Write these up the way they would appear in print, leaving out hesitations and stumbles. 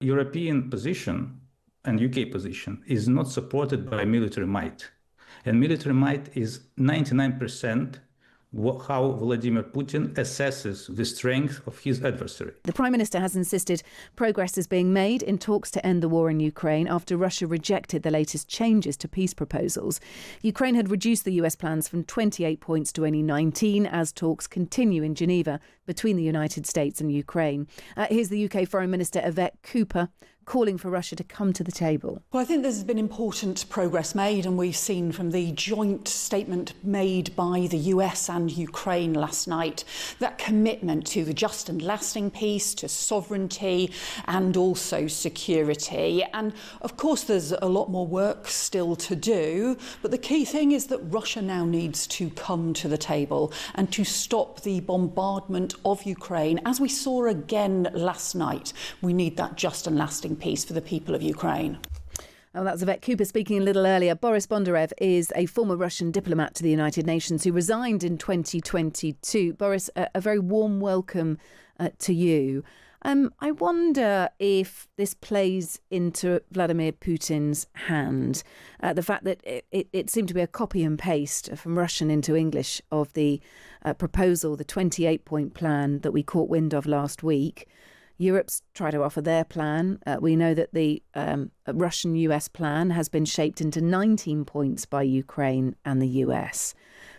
European position and UK position is not supported by military might. And military might is 99% how Vladimir Putin assesses the strength of his adversary. The Prime Minister has insisted progress is being made in talks to end the war in Ukraine after Russia rejected the latest changes to peace proposals. Ukraine had reduced the US plans from 28 points to only 19 as talks continue in Geneva between the United States and Ukraine. Here's the UK Foreign Minister Yvette Cooper calling for Russia to come to the table. Well, I think there's been important progress made, and we've seen from the joint statement made by the US and Ukraine last night that commitment to the just and lasting peace, to sovereignty and also security. And of course there's a lot more work still to do, but the key thing is that Russia now needs to come to the table and to stop the bombardment of Ukraine. As we saw again last night, we need that just and lasting peace for the people of Ukraine. Oh, that was Yvette Cooper speaking a little earlier. Boris Bondarev is a former Russian diplomat to the United Nations who resigned in 2022. Boris, a very warm welcome to you. I wonder if this plays into Vladimir Putin's hand. The fact that it seemed to be a copy and paste from Russian into English of the proposal, the 28-point plan that we caught wind of last week. Europe's tried to offer their plan. We know that the Russian-US plan has been shaped into 19 points by Ukraine and the US.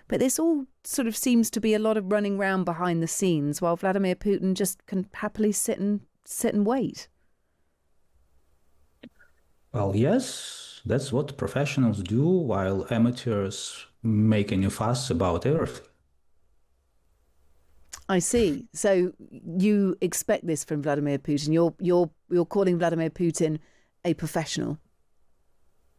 But this all sort of seems to be a lot of running round behind the scenes while Vladimir Putin just can happily sit and wait. Well, yes, that's what professionals do while amateurs make a fuss about everything. I see. So you expect this from Vladimir Putin. You're calling Vladimir Putin a professional.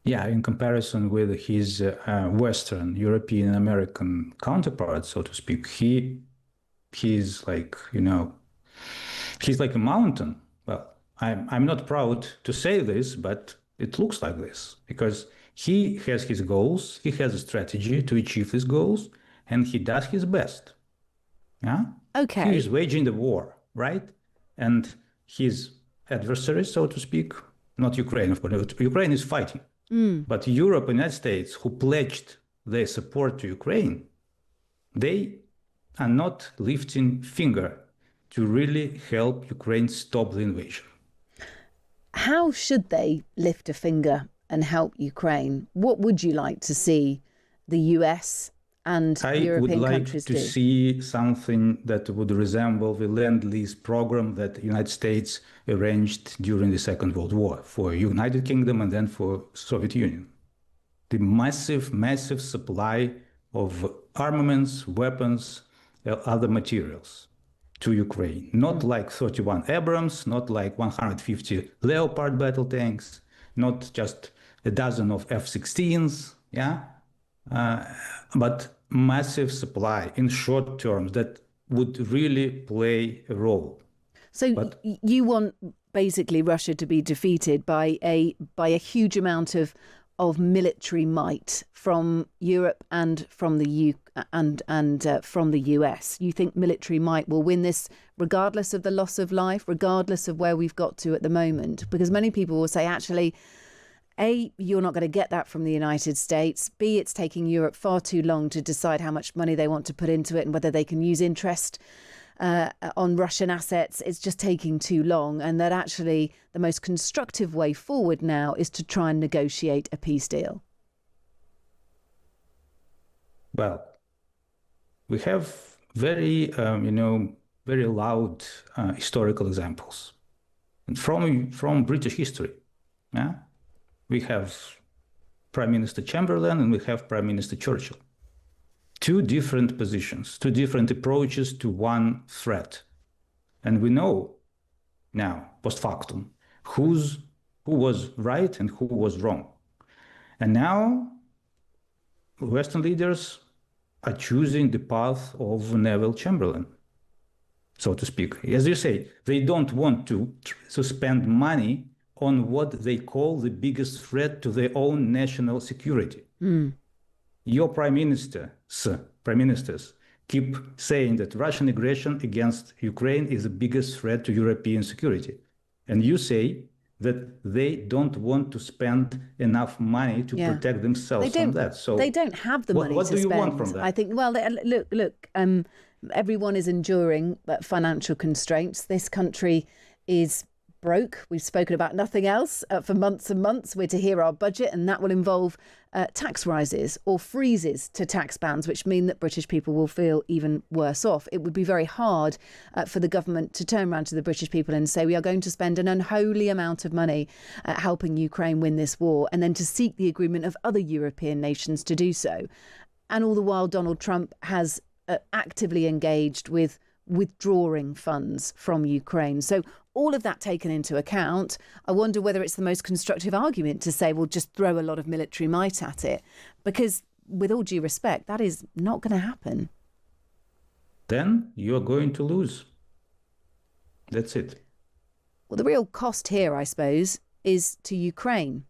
Yeah, in comparison with his Western European American counterpart, so to speak, he's like, he's like a mountain. Well, I'm not proud to say this, but it looks like this because he has his goals, he has a strategy to achieve his goals, and he does his best. Yeah. Okay. He is waging the war, right? And his adversary, so to speak, not Ukraine, of course. Ukraine is fighting. But Europe and the United States, who pledged their support to Ukraine, they are not lifting finger to really help Ukraine stop the invasion. How should they lift a finger and help Ukraine? What would you like to see the US and European countries do? I would like to see something that would resemble the Lend-Lease program that the United States arranged during the Second World War for United Kingdom and then for Soviet Union. The massive supply of armaments, weapons, other materials to Ukraine. Not like 31 Abrams, not like 150 Leopard battle tanks, not just a dozen of F-16s, yeah? But massive supply in short terms that would really play a role. So you want basically Russia to be defeated by a huge amount of military might from Europe and from the from the US. You think military might will win this regardless of the loss of life, regardless of where we've got to at the moment? Because many people will say, actually, A, you're not going to get that from the United States. B, it's taking Europe far too long to decide how much money they want to put into it and whether they can use interest on Russian assets. It's just taking too long. And that actually the most constructive way forward now is to try and negotiate a peace deal. Well, we have very, very loud historical examples from British history. Yeah. We have Prime Minister Chamberlain and we have Prime Minister Churchill. Two different positions, two different approaches to one threat. And we know now, post factum, who was right and who was wrong. And now Western leaders are choosing the path of Neville Chamberlain, so to speak. As you say, they don't want to spend money on what they call the biggest threat to their own national security. Your prime ministers keep saying that Russian aggression against Ukraine is the biggest threat to European security. And you say that they don't want to spend enough money to protect themselves from that. So they don't have the money what to do you spend. want from that? I think, well, look, everyone is enduring financial constraints. This country is broke. We've spoken about nothing else for months and months. We're to hear our budget, and that will involve tax rises or freezes to tax bands, which mean that British people will feel even worse off. It would be very hard for the government to turn around to the British people and say, we are going to spend an unholy amount of money helping Ukraine win this war, and then to seek the agreement of other European nations to do so. And all the while, Donald Trump has actively engaged with withdrawing funds from Ukraine. So all of that taken into account, I wonder whether it's the most constructive argument to say, well, just throw a lot of military might at it, because with all due respect, that is not going to happen. Then you're going to lose. That's it. Well, the real cost here, I suppose, is to Ukraine,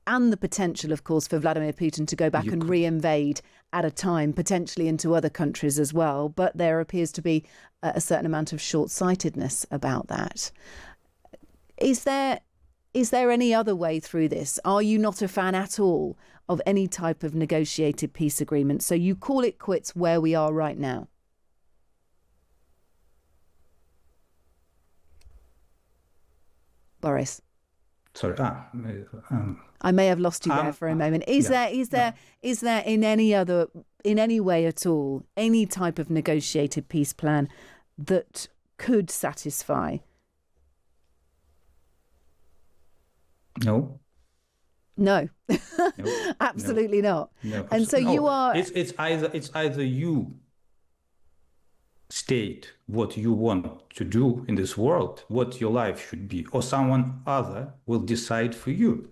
and the potential, of course, for Vladimir Putin to go back and re-invade at a time, potentially into other countries as well. But there appears to be a certain amount of short-sightedness about that. Is there any other way through this? Are you not a fan at all of any type of negotiated peace agreement? So you call it quits where we are right now? Boris? Sorry. I may have lost you there for a moment. Is there in any way at all any type of negotiated peace plan that could satisfy? No. No. Absolutely not. No. And so you are. It's either you state what you want to do in this world, what your life should be, or someone other will decide for you.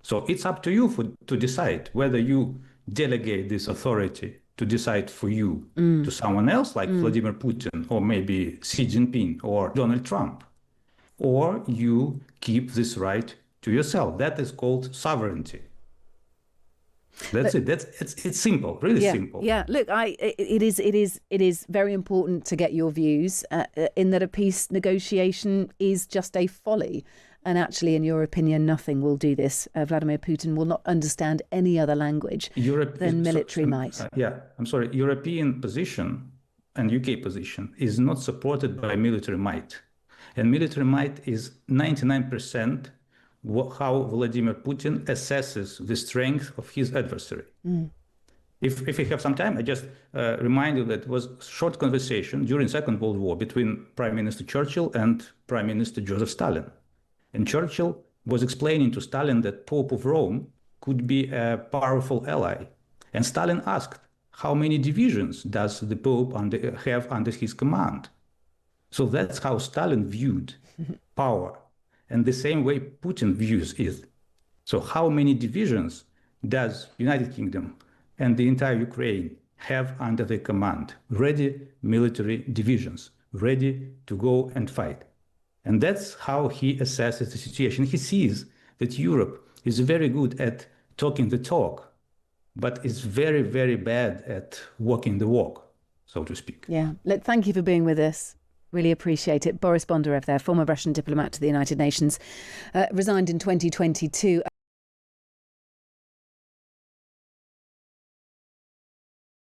So it's up to you to decide whether you delegate this authority to decide for you to someone else like Vladimir Putin or maybe Xi Jinping or Donald Trump, or you keep this right to yourself. That is called sovereignty. That's it. It's simple, really simple. Yeah. Look, it is very important to get your views in that a peace negotiation is just a folly. And actually, in your opinion, nothing will do this. Vladimir Putin will not understand any other language than military might. I'm sorry. European position and UK position is not supported by military might. And military might is 99% how Vladimir Putin assesses the strength of his adversary. If we have some time, I just remind you that it was a short conversation during Second World War between Prime Minister Churchill and Prime Minister Joseph Stalin. And Churchill was explaining to Stalin that Pope of Rome could be a powerful ally. And Stalin asked, how many divisions does the Pope have under his command? So that's how Stalin viewed power. And the same way Putin views it. So how many divisions does United Kingdom and the entire Ukraine have under their command? Ready military divisions, ready to go and fight. And that's how he assesses the situation. He sees that Europe is very good at talking the talk, but is very, very bad at walking the walk, so to speak. Yeah. Look, thank you for being with us. Really appreciate it. Boris Bondarev there, former Russian diplomat to the United Nations, resigned in 2022.